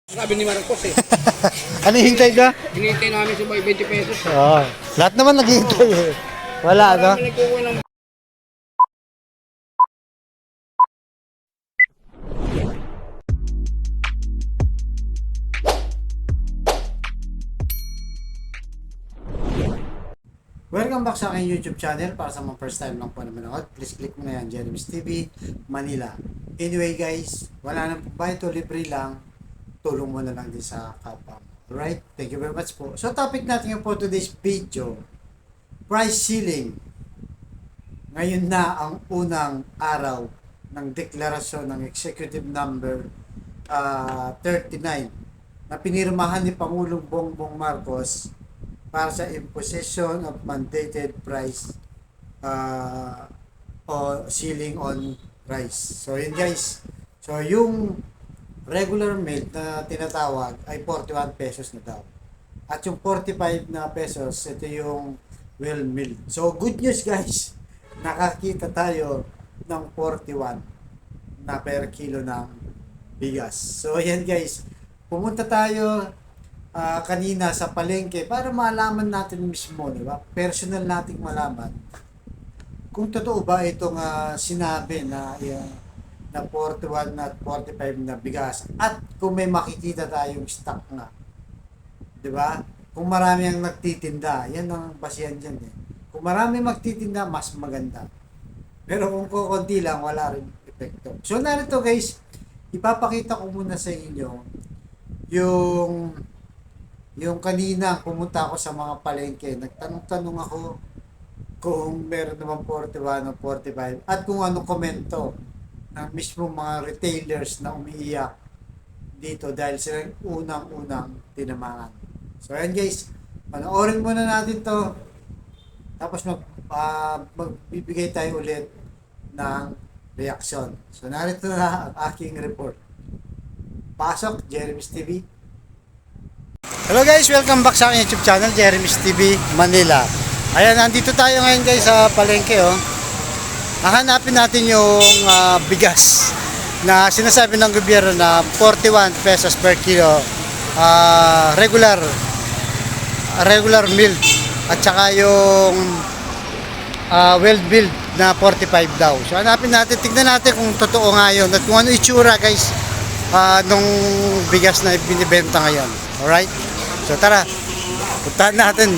Sabi ni Marcos eh. Ano hintay ka? Hinihintay namin sa 20 pesos. Oo. Lahat naman naghihintay eh. Wala, no? Marami nagkukuha ng... Welcome back sa aking YouTube channel. Para sa mga first time lang po na manood, please click mo na yan, Jeremy's TV, Manila. Anyway guys, wala nang bayad to, libre lang. Tulong mo na lang din sa kapwa. Alright? Thank you very much po. So topic natin po today's video, price ceiling. Ngayon na ang unang araw ng deklarasyon ng Executive Number 39 na pinirmahan ni Pangulong Bongbong Marcos para sa imposition of mandated price o ceiling on rice. So yun guys. So yung regular milk na tinatawag ay 41 pesos na daw. At yung 45 na pesos, ito yung well milk. So good news guys. Nakakita tayo ng 41 na per kilo ng bigas. So yan guys. Pumunta tayo kanina sa palengke para malaman natin mismo, di ba? Personal nating malaman kung totoo ba itong sinabi na na 41 at 45 na bigas at kung may makikita tayong stock nga. Di ba? Kung marami ang nagtitinda, yan ang basihan dyan eh. Kung marami magtitinda, mas maganda. Pero kung kukunti lang, wala rin epekto. So narito guys, ipapakita ko muna sa inyo yung kanina pumunta ako sa mga palengke, nagtanong-tanong ako kung meron naman 41 o 45 at kung anong komento ng mismo mga retailers na umiiyak dito dahil sila unang-unang tinamaan. So ayan guys, panoorin muna natin to tapos magbibigay tayo ulit ng reaksyon. So narito na ang aking report. Pasok, Jeremy's TV. Hello guys, welcome back sa aking YouTube channel, Jeremy's TV, Manila. Ayan, nandito tayo ngayon guys sa palengke oh. Hahanapin natin yung bigas na sinasabi ng gobyerno na 41 pesos per kilo regular milk at saka yung well milled na 45 daw. So hanapin natin, tignan natin kung totoo nga yun at kung ano itsura guys nung bigas na binibenta ngayon. Alright? So tara, puntahan natin.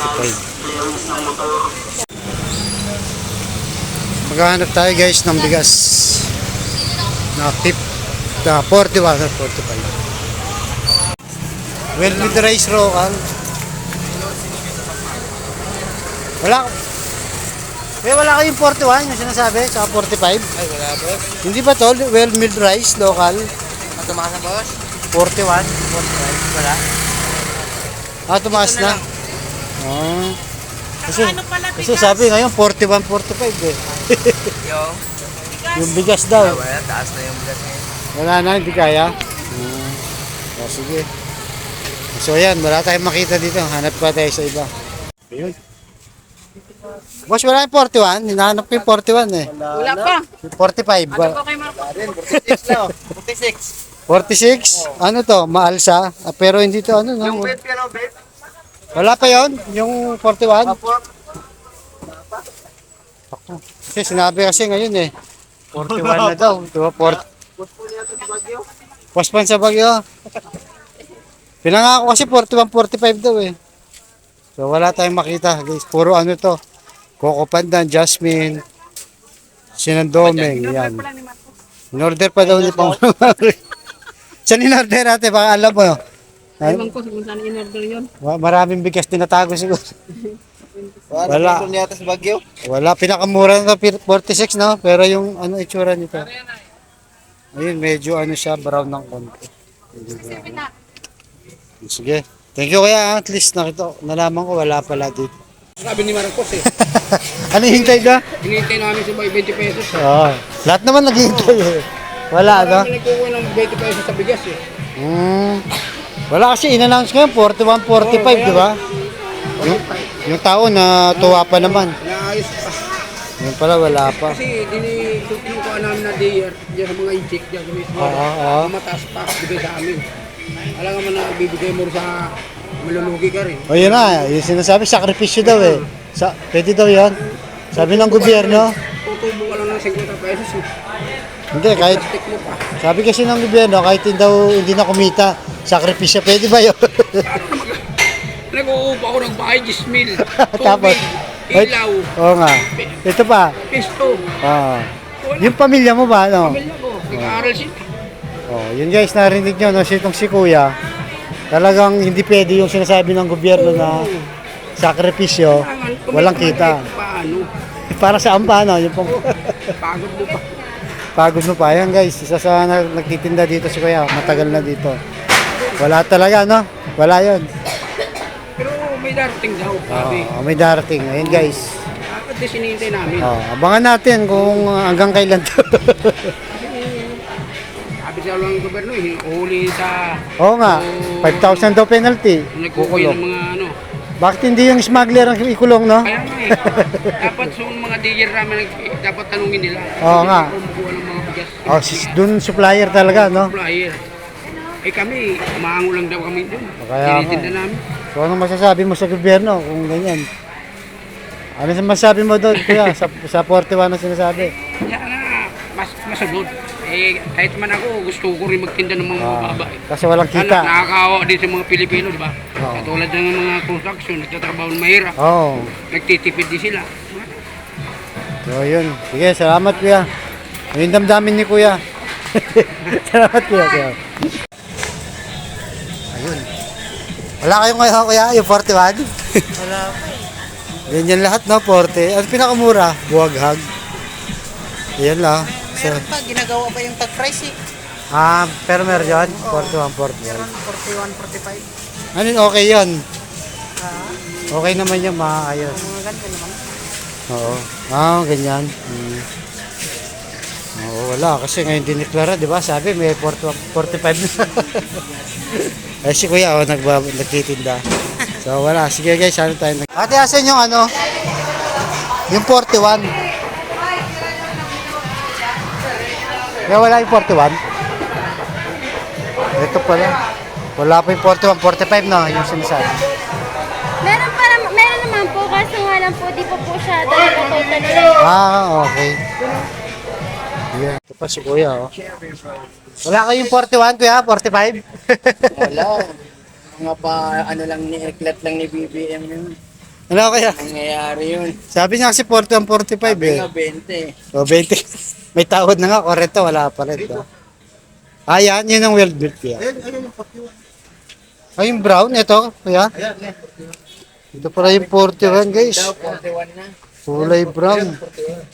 Okay. Maghahanap tayo guys ng bigas na 41 or 45. Well with the rice roll. Wala kayong 41 yung sinasabi sa 45? Ay, wala boss. Hindi ba to well milled rice local? Ang tumakas na boss? 41, 45, wala. Tumaas na. Kasi sabi ngayon 41, 45 eh. Yung bigas daw. Wala, taas na yung bigas ngayon. Wala na, hindi kaya. Sige. So yan, wala tayong makita dito. Hanap pa tayo sa iba. Ayun. Boss, wala yung 41. Hinahanap ko yung 41 eh. Wala pa. 45. Ano po kay Marcos? 46 na. 46. 46? Ano to? Maalsa? Pero hindi to ano. Yung No? bet pero bet. Wala pa yon yung 41? Kasi sinabi kasi ngayon eh. 41 na daw. Diba? Pospan sa Bagyo. Pinangako kasi 41, 45 daw eh. So wala tayong makita guys. Puro ano to. Coco Pandan, Jasmine, Sinandomeng, yan. In-order pa daw ni Pangulong. Saan in-order natin? Baka alam mo. Ewan ko kung saan in-order yun. Maraming bigas tinatago siguro. Wala. Yata sa Bagyo. Wala. Pinakamura na 46 no? Pero yung ano itsura nito. Ayun, medyo ano siya, brown ng konti. Sige. Thank you kaya at least nalaman ko wala pala dito. Sabi ni Marcos eh. Ano hintay ka? Hinihintay namin sa 20 pesos. Oo. Lahat naman naghihintay eh. Wala no? Marami nagkukuha ng 20 pesos sa bigas eh. Wala kasi in-announce ngayon 41, 45 di ba? Yung tao na tuwa pa naman. Naayos pa. Yung pala wala pa. Kasi kinukuha namin na dayer, diyan sa mga i-check dyan sa mismo. Oo. Mataas pa, bigay sa amin. Alam nga man na bibigay mo sa malulugi ka rin. O yun na, yung sinasabi, sakripisyo daw eh. Pwede daw yan. Sabi ng gobyerno, Tutubo ka lang ng 50 pesos eh. hindi, kahit, Plastic mo pa. sabi kasi ng gobyerno, kahit hindi na kumita, sakripisyo, pwede ba yun? Nag-uupa ako ng bahay, 10,000. Tapos, Tubig, ilaw, oo nga. Ito pa, pisto. yung pamilya mo ba, ano? Pamilya ko, nag-aaral sila. Oh, yun guys, narinig nyo, no, itong si Kuya, talagang hindi pwede yung sinasabi ng gobyerno na sakripisyo, walang kita. Paano? Para saan pa, no? Yung Pagod mo pa. pagod mo pa. Yan guys, isa sa nagtitinda dito si Kuya, matagal na dito. Wala talaga, no? Wala yun. Pero may darating daw, sabi. May darating. Ayun guys. At least hinihintay namin. Abangan natin kung hanggang kailan to. Sabi sa lang ng gobyerno, huli sa Oo nga, 5,000 daw penalty. nagkukuha ng mga ano. Bakit hindi yung smuggler ang ikulong, no? Kaya nga eh, dapat sa mga digger namin, dapat tanungin nila. Oo nga. Kumukuha ng mga bigas. Dun supplier talaga, no? Supplier. Eh kami, umaango lang daw kami dun. Kaya nga. Tinitinda namin. So anong masasabi mo sa gobyerno kung ganyan? Ano masasabi mo doon, Kuya, sa 41 na sinasabi? Kaya nga, masunod. Eh, kahit man ako, gusto ko rin magtinda ng mga mababa. Kasi walang kita. Nakakaawa din sa mga Pilipino, di ba? Oo. Katulad ng mga construction, nagtatrabaho ng mahirap. Oo. Nagtitipid din sila. So yun. Sige, salamat Kuya. Yung damdamin ni Kuya. Salamat Kuya. Ayun. Wala kayong ngayon Kuya, yung 41? Wala pa. Yan lahat no, 40. Ang pinakamura, buwaghag. Yan lang. Meron pa, ginagawa pa yung tag price eh. Pero meron yun, 41, 41. Meron 41, 45. Ano yun, okay yun. Okay naman yun, maayos. Mga ganito naman. Oo. Ganyan. Oo, wala. Kasi ngayon dineklara, di ba? Sabi, may 45 na. Eh, si Kuya, nagtitinda. So, wala. Sige guys, ano tayo? Ate, asan yung ano? Yung 41. Kaya wala yung 41. Ito pala. Wala pa yung 41, 45 na yung sinasabi. Meron naman po, kaso nga lang po, di po po siya talaga totally. Okay. Yeah. Ito pa si Kuya, oh. Wala kayong 41, Kuya? 45? Wala. Mga pa, ano lang ni Eklat lang ni BBM yun. Ano kaya? Nangyayari yun. Sabi niya kasi 41, 45 Sabi eh. nga 20. O, 20. May tawad na nga, 40, wala pa rin. Yan, yun ang well built Kuya. Ay, yung brown, ito, Kuya. Ito pala yung 41, guys. Daw 41 na. Kulay brown.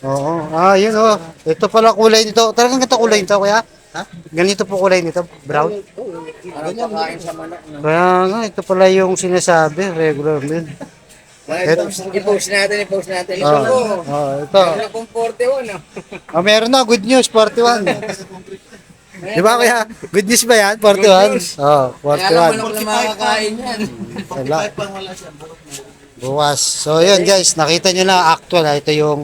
Oo. Yun, oh. Ito pala kulay nito. Talagang ito kulay nito, Kuya? Ganito po kulay nito, brown. Parang pakain sa manok. No? Kaya nga, ito pala yung sinasabi, regular meal. I-post natin. Ito. Meron akong 41 no? Meron na, good news, 41. Di ba Kuya? Good news ba yan, 41? Kaya lang 41. manok na makakain yan. Wala. Bukas. So yun guys, nakita nyo na actual, ito yung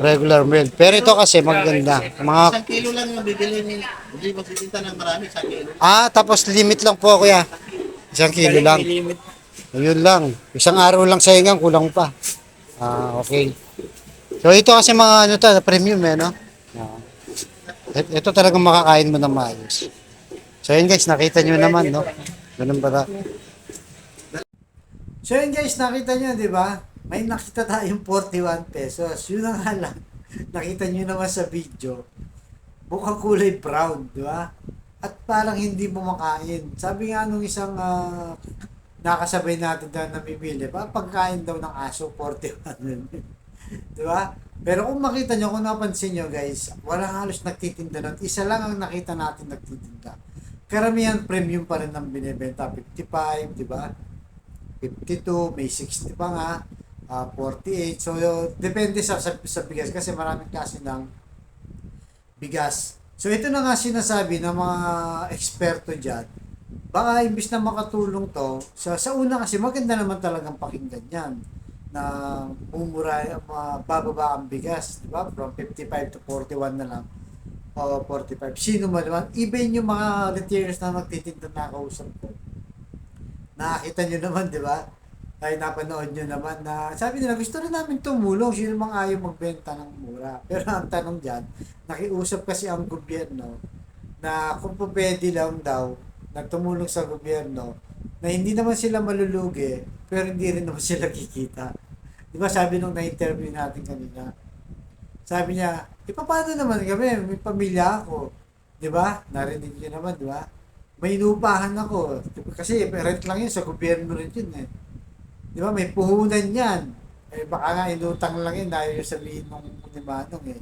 regular meal. Pero ito kasi maganda. Mga Kilo lang yung bibili ni. Hindi magsisinta ng marami sa kilo. tapos limit lang po Kuya. 1 kilo lang. May limit. Ayun lang. Isang araw lang sa ingang, kulang pa. Okay. So ito kasi mga ano to, premium eh, no? Ito talagang makakain mo na maayos. So yun guys, nakita nyo naman, no? Ganun ba? So yun guys, nakita nyo, di ba? May nakita tayong 41 pesos. Yun na nga lang. Nakita nyo naman sa video. Mukhang kulay brown, di ba? At parang hindi mo makain. Sabi nga nung isang nakasabay natin na namimili, pagkain daw ng aso, 41. Di ba? Pero kung makita nyo, kung napansin nyo guys, walang halos nagtitinda nun. Isa lang ang nakita natin nagtitinda. Karamihan premium pa rin ang binibenta. 55, di ba? 52, may 60 pa nga, 48. So, depende sa bigas kasi maraming klase ng bigas. So, ito na nga sinasabi ng mga eksperto dyan. Baka imbis na makatulong to, sa una kasi maganda naman talagang pakinggan yan. na bababa ang bigas, di ba? From 55 to 41 na lang. O 45. Sino man naman? Even yung mga retailers na magtitinda na kausap ko. Nakakita nyo naman, di ba? Ay napanood nyo naman na sabi nila gusto rin namin tumulong, sino mang ayaw magbenta ng mura. Pero ang tanong dyan, nakiusap kasi ang gobyerno na kung po pwede lang daw nagtumulong sa gobyerno na hindi naman sila malulugi pero hindi rin naman sila kikita. Di ba sabi nung na-interview natin kanina, sabi niya, paano naman kami, may pamilya ako. Di ba? Narinig niyo naman, di ba? May inupahan ako. Kasi rent lang yun, sa gobyerno rin yun eh. Di ba? May puhunan yan. Baka nga inutang lang yun, dahil yung sabihin ng Manong eh.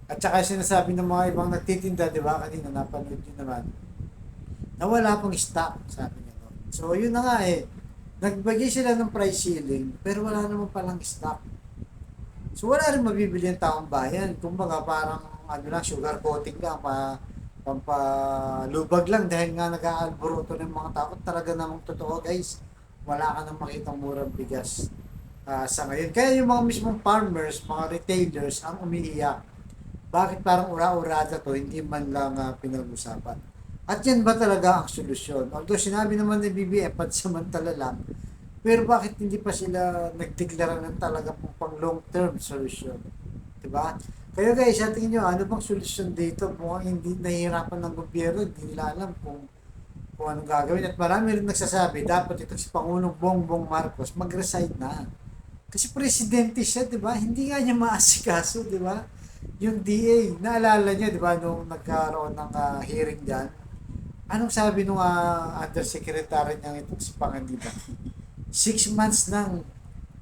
At saka sinasabi ng mga ibang nagtitinda, di ba? Kanina napanood nyo naman. Na wala pang stock, sabi niya. No? So, yun na nga eh. Nagbagay sila ng price ceiling, pero wala naman palang stock. So, wala rin mabibili ang taong bayan. Kumbaga, parang sugar coating lang, pampalubag lang dahil nga nag-aalboroto ng mga tao. Talaga namang totoo guys, wala ka nang makitang murang bigas sa ngayon. Kaya yung mga mismong farmers, mga retailers ang umiiyak. Bakit parang ura-urada to, hindi man lang pinag-usapan. At yan ba talaga ang solusyon? Although sinabi naman ni BBM, pansamantala lang, pero bakit hindi pa sila nagdeklara ng talaga pang long-term solution? Diba? Kaya guys, sa tingin nyo, ano bang solusyon dito? Mukhang hindi nahihirapan ng gobyerno, hindi nila alam kung anong gagawin. At marami rin nagsasabi, dapat ito si Pangulong Bongbong Marcos mag-resign na. Kasi presidente siya, diba? Hindi nga niya maasikaso, diba? Yung DA, naalala niya, diba, nung nagkaroon ng hearing dyan, anong sabi nung undersecretary niya itong si Panganiban? 6 months nang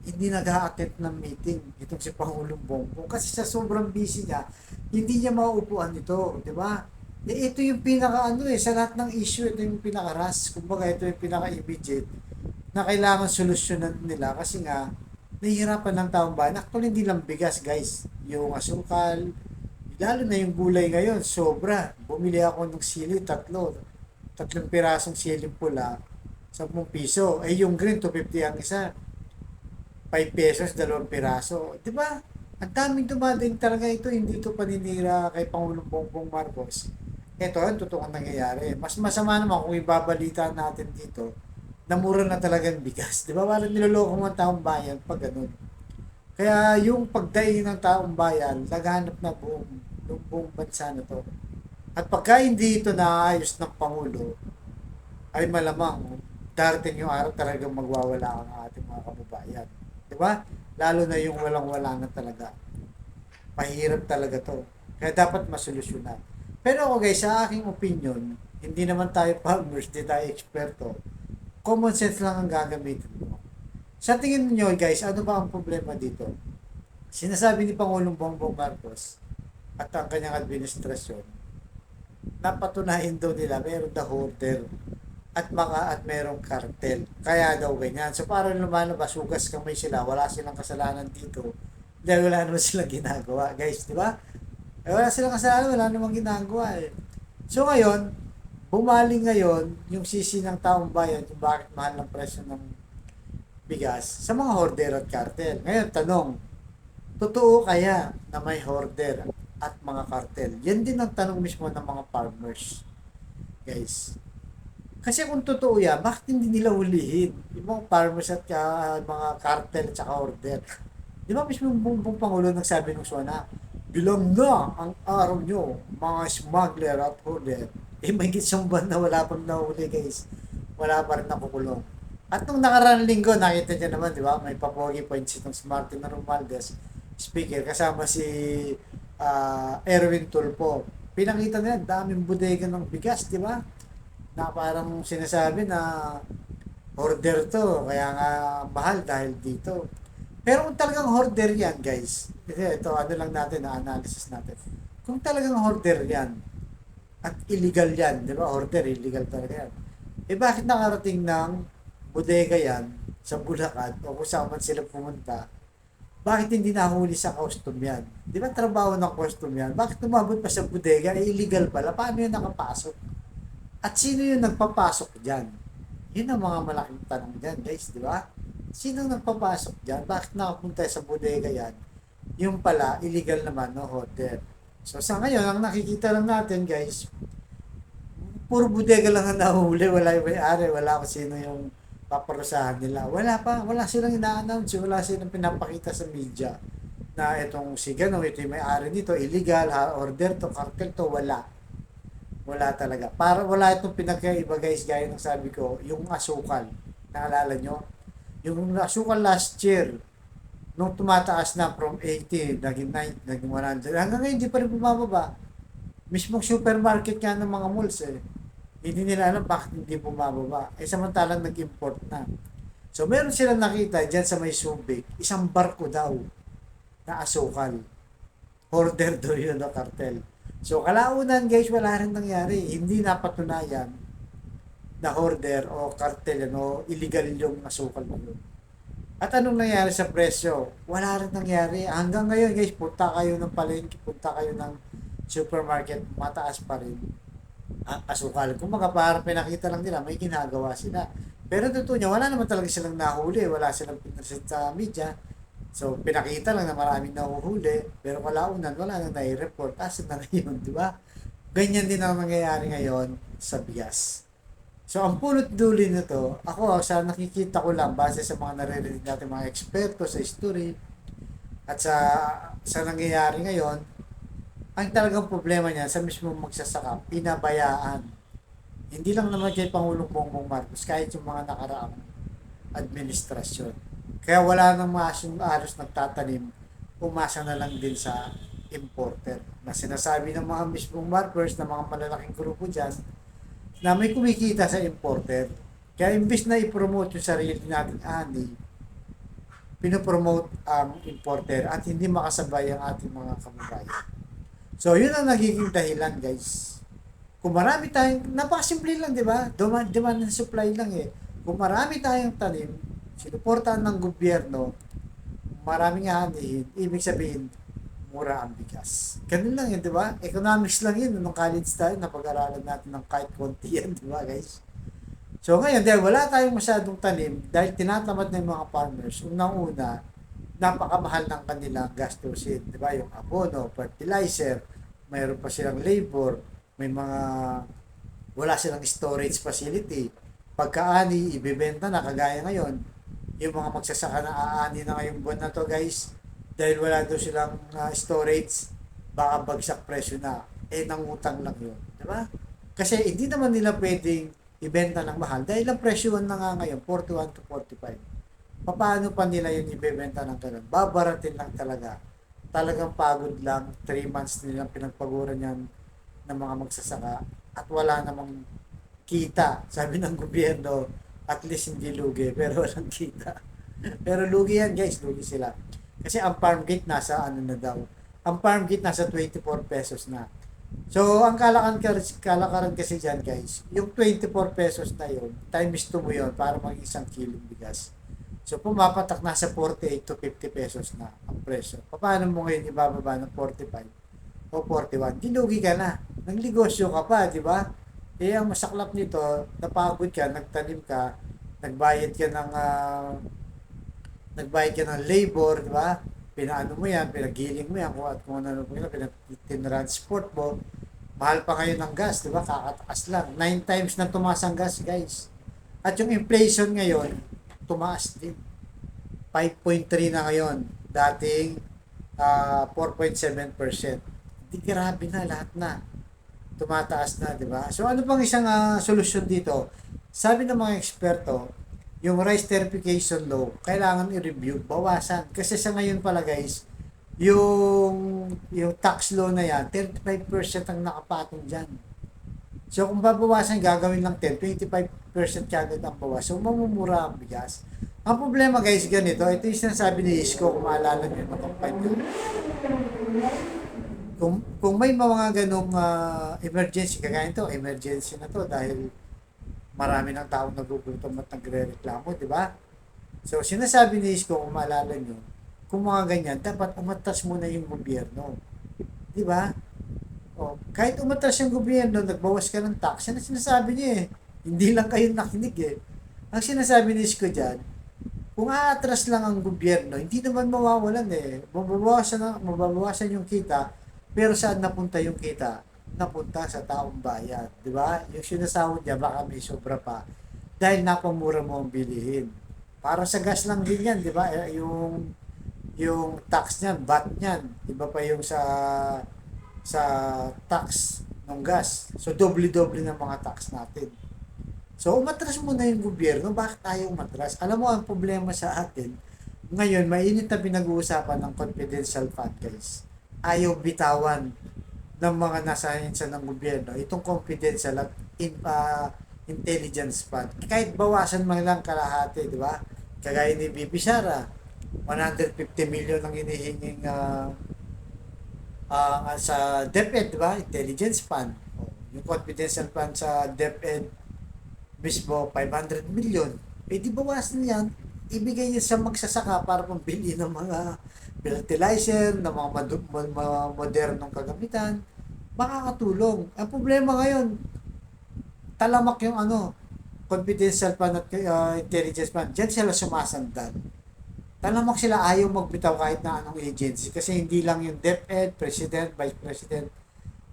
hindi nag-a-attend ng meeting itong si Pangulong Bongbong kasi sa sobrang busy niya, hindi niya mauupuan ito, di ba? Ito yung pinaka sa lahat ng issue, ito yung pinaka-ras, kumbaga ito yung pinaka-immediate na kailangan solusyonan nila kasi nga nahihirapan ng taong bayan. Actually, hindi lang bigas guys, yung asukal, lalo na yung gulay ngayon, sobra. Bumili ako ng sili, tatlong pirasong siling pula, 10 piso. Yung green, 250 ang isa. 5 pesos, 2 piraso. Di ba? Ang daming dumating talaga ito. Hindi ito paninira kay Pangulong Bongbong Marcos. Ito, ang totoong nangyayari. Mas masama naman kung ibabalita natin dito na mura na talaga ang bigas. Di ba? Parang niloloko ng taong bayan pag ganun. Kaya yung pagdaing ng taong bayan, naghanap na buong bansa na to. At pagka hindi ito naayos ng Pangulo, ay malamang darating yung araw talagang magwawala ang ating mga kababayan. Di ba? Lalo na yung walang-wala na talaga. Mahirap talaga to. Kaya dapat masolusyonan. Pero ako guys, sa aking opinion, hindi naman tayo farmers, hindi tayo eksperto. Common sense lang ang gagamitin mo. Sa tingin niyo guys, ano ba ang problema dito? Sinasabi ni Pangulong Bongbong Marcos at ang kanyang administrasyon, napatunayan daw nila mayroon na hoarder at merong kartel. Kaya daw ganyan. So parang lumalabas, hugas kamay sila, wala silang kasalanan dito. Dahil wala naman silang ginagawa. Guys, di ba? Wala silang kasalanan, wala namang ginagawa eh. So ngayon, bumaling ngayon yung sisi ng taong bayan kung bakit mahal ng presyo ng bigas sa mga hoarder at kartel. Ngayon, tanong, totoo kaya na may hoarder at mga kartel? Yan din ang tanong mismo ng mga farmers. Guys, kasi kung totoo yan, bakit hindi nila hulihin yung mga farmers at mga cartel at saka order? Di ba mismo yung buong Pangulo nagsabi nung SONA, bilang na ang araw nyo, mga smuggler at hoarder. May isang buwan na wala pang nahuli guys. Wala pa rin nakukulong. At nung nakaraan linggo, nakita niya naman, di ba? May papogi points itong si Martin Romualdez, speaker, kasama si Erwin Tulfo. Pinakita nila, daming bodega ng bigas, di ba? Na parang sinasabi na order to, kaya nga mahal dahil dito. Pero kung talagang hoarder yan, guys, ito ano lang natin, na-analysis natin. Kung talagang hoarder yan, at illegal yan, di ba? Hoarder, illegal talaga yan. Bakit nakarating ng bodega yan sa Bulacan o kung saan man sila pumunta? Bakit hindi nahuli sa custom yan? Di ba trabaho ng custom yan? Bakit umabot pa sa bodega? Illegal pala. Paano yun nakapasok? At sino yung nagpapasok dyan? Yun ang mga malaking tanong dyan, guys, di ba? Sino nagpapasok dyan? Bakit nakapunta sa bodega yan? Yung pala, illegal naman, no, hotel. So sa ngayon, ang nakikita lang natin guys, puro bodega lang ang nahuli, wala yung may-ari, wala kung sino yung paparusahan nila. Wala silang ina-announce, wala silang pinapakita sa media na itong si Gano, ito yung may-ari dito, illegal, order to, cartel to, wala. Wala talaga. Para wala itong pinagkaiba guys, gaya ng sabi ko, yung asukal. Naalala nyo? Yung asukal last year, nung tumataas na from 80, naging 90, naging 100, hanggang ngayon hindi pa rin bumababa. Mismong supermarket nga ng mga malls hindi nila alam bakit hindi bumababa. Samantalang nag-import na. So meron silang nakita dyan sa may Subic, isang barko daw na asukal. Order daw yun na cartel. So kalaunan guys, wala rin nangyari. Hindi napatunayan na order o cartel o illegal yung asukal na yun. At anong nangyari sa presyo? Wala rin nangyari. Hanggang ngayon guys, punta kayo ng palengke, punta kayo ng supermarket, mataas pa rin ang asukal. Kung parang pinakita lang nila, may ginagawa sila. Pero totoo niya, wala naman talaga silang nahuli. Wala silang pinreset sa media. So, pinakita lang na maraming nahuhuli. Pero kalaunan, wala nang nai-report. Asa na ngayon, di ba? Ganyan din ang nangyayari ngayon sa bigas. So, ang punot dulo nito, ako sa nakikita ko lang, base sa mga naririnig natin mga eksperto sa history, at sa nangyayari ngayon, ang talagang problema niya sa mismo magsasaka, pinabayaan. Hindi lang naman kay Pangulong Bongbong Marcos, kahit yung mga nakaraang administrasyon. Kaya wala nang halos nagtatanim, umasa na lang din sa importer. Na sinasabi ng mga mismong markers, ng mga malalaking grupo dyan, na may kumikita sa importer. Kaya imbis na i-promote yung sarili natin ani, pinopromote ang importer at hindi makasabay ang ating mga kababayan. So, yun ang nagiging dahilan, guys. Kung marami tayong, napakasimple lang, di ba? Demand and supply lang Kung marami tayong tanim, sinuportahan ng gobyerno, maraming anihin, ibig sabihin, mura ang bigas. Ganun lang yun, di ba? Economics lang yun. Nung college tayo, napag-aralan natin ng kahit konti yan, di ba, guys? So, ngayon, dahil wala tayong masyadong tanim, dahil tinatamad na yung mga farmers, unang-una, napakamahal ng kanilang gastusin, di ba? Yung abono, fertilizer, mayroon pa silang labor, may mga wala silang storage facility. Pagkaani, ibebenta na kagaya ngayon. Yung mga magsasaka na aani na ngayong buwan na to, guys, dahil wala doon silang storage, baka bagsak presyo na. Nangutang lang yun, di ba? Kasi hindi naman nila pwedeng ibenta ng mahal dahil ang presyo na nga ngayon 41 to 45. Paano pa nila yun ibebenta ng ganun? Babaratin lang talaga. Talagang pagod lang. 3 months nilang pinagpaguran yan ng mga magsasaka at wala namang kita. Sabi ng gobyerno, at least hindi lugi, pero walang kita. Pero lugi yan guys, lugi sila. Kasi ang farm gate nasa ano na daw. Ang farm gate nasa 24 pesos na. So, ang kalakaran kasi dyan guys, yung 24 pesos na yun, times 2 mo yun para mag 1 kilong bigas. So, pumapatak na sa 48 to 50 pesos na ang presyo. Paano mo ngayon ibababa ng 45 o 41? Dilugi ka na. Nangnegosyo ka pa, di ba? Ang masaklap nito, napagod ka, nagtanim ka, nagbayad ka ng labor, di ba? Pinaano mo yan, pinagiling mo yan, kung ano mo yan, tinransport mo. Mahal pa ngayon ng gas, di ba? Kakataas lang. 9 times na tumaas ang gas, guys. At yung inflation ngayon, tumaas din. 5.3 na ngayon. Dating 4.7%. Di grabe na, lahat na. Tumataas na, di ba? So ano pang isang solusyon dito? Sabi ng mga eksperto, yung rice tariffication law, kailangan i-review, bawasan. Kasi sa ngayon pala guys, yung tax law na yan, 35% ang nakapatong dyan. So kung babawasan, gagawin lang 10, 25% kagad ang bawas. So mamumura ang bigas. Ang problema guys, ganito, ito yung sinasabi ni Isko, kung maalala nyo ng kampanya. Kung may mga ganong emergency, kagaya ito, emergency na to dahil marami ng taong nagugutom at nagre-reklamo, di ba? So sinasabi ni Isko, kung maalala nyo, kung mga ganyan, dapat umatas muna yung gobyerno. Di ba? Kahit umatas yung gobyerno, nagbawas ka ng tax, yan ang sinasabi niya Hindi lang kayo nakinig Ang sinasabi ni Isko dyan, kung aatras lang ang gobyerno, hindi naman mawawalan eh. Mababawasan yung kita, pero saan napunta yung kita? Napunta sa taong bayan, di ba? Yung sinasahod niya, baka may sobra pa. Dahil napamura mo ang bilihin. Para sa gas lang din yan, di ba? Yung tax niyan, VAT niyan. Iba pa yung sa tax ng gas. So, doble-doble ng mga tax natin. So, umatras muna yung gobyerno. Bakit tayo umatras? Alam mo, ang problema sa atin, ngayon, mainit na pinag-uusapan ng confidential fund, guys. Ayaw bitawan ng mga nasa ahensya ng gobyerno. Itong confidential at intelligence fund. Kahit bawasan man lang kalahati, di ba? Kagaya ni BP Sara, 150 million ang hinihinging sa DepEd, di ba? Intelligence fund. Yung confidential fund sa DepEd, mismo 500 million, eh di bawasan yan, ibigay niya sa magsasaka para pambili ng mga fertilizer, ng mga modernong kagamitan, makakatulong. Ang problema ngayon, talamak yung confidential fund at intelligence fund, dyan sila sumasandan. Talamak sila, ayaw magbitaw kahit na anong agency, kasi hindi lang yung DepEd, President, Vice President,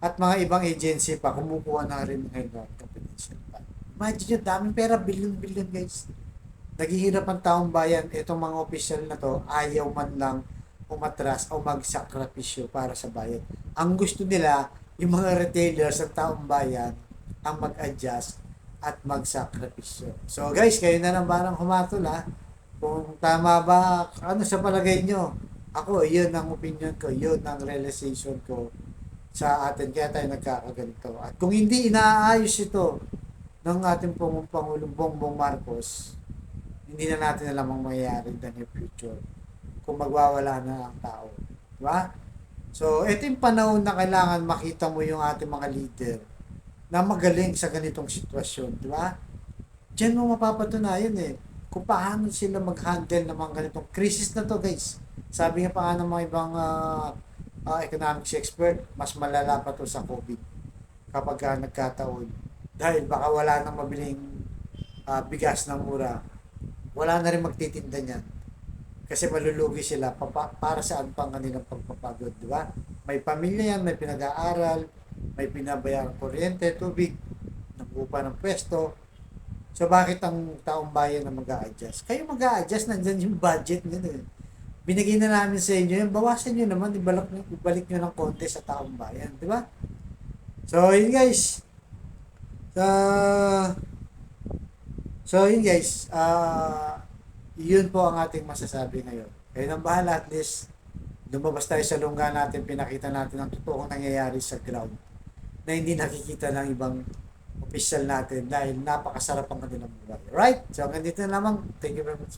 at mga ibang agency pa, kumukuha na rin ng confidential fund. Imagine nyo, daming pera, billion-billion guys. Naghihirap ang taong bayan, itong mga opisyal na to, ayaw man lang umatras o magsakripisyo para sa bayan. Ang gusto nila, yung mga retailers ng taong bayan, ang mag-adjust at magsakripisyo. So guys, kayo na lang barang humatol ha. Kung tama ba, ano sa palagay nyo? Ako, yun ang opinion ko, yun ang realization ko sa atin, kaya tayo nagkakaganito. At kung hindi inaayos ito ng ating Pangulong Bongbong Marcos, hindi na natin alam ang mangyayari in the near future kung magwawala na ang tao. Diba? So, ito yung panahon na kailangan makita mo yung ating mga leader na magaling sa ganitong sitwasyon. Diba? Diyan mo mapapatunayan kung paano sila mag-handle ng mga ganitong crisis na to, guys. Sabi nga pa nga ng mga ibang economics expert, mas malala pa to sa COVID kapag nagkataon. Dahil baka wala nang mabiling bigas na mura, wala na rin magtitinda niyan. Kasi malulugi sila para saan pang kanilang pagpapagod, di ba? May pamilya yan, may pinag-aaral, may pinabayang kuryente, tubig, nabupa ng pwesto. So bakit ang taong bayan na mag-a-adjust? Kayo mag-a-adjust, nandyan yung budget nyo. Binigay na namin sa inyo yun, bawasan nyo naman, ibalik nyo ng konti sa taong bayan, di ba? So yun guys. So yun guys, yun po ang ating masasabi ngayon. Kayo nang bahala, at least lumabas tayo sa lungga natin, pinakita natin ang totoong nangyayari sa ground na hindi nakikita ng ibang official natin dahil napakasarap ang kanilang buhay. Right? So hanggang dito na lamang. Thank you very much.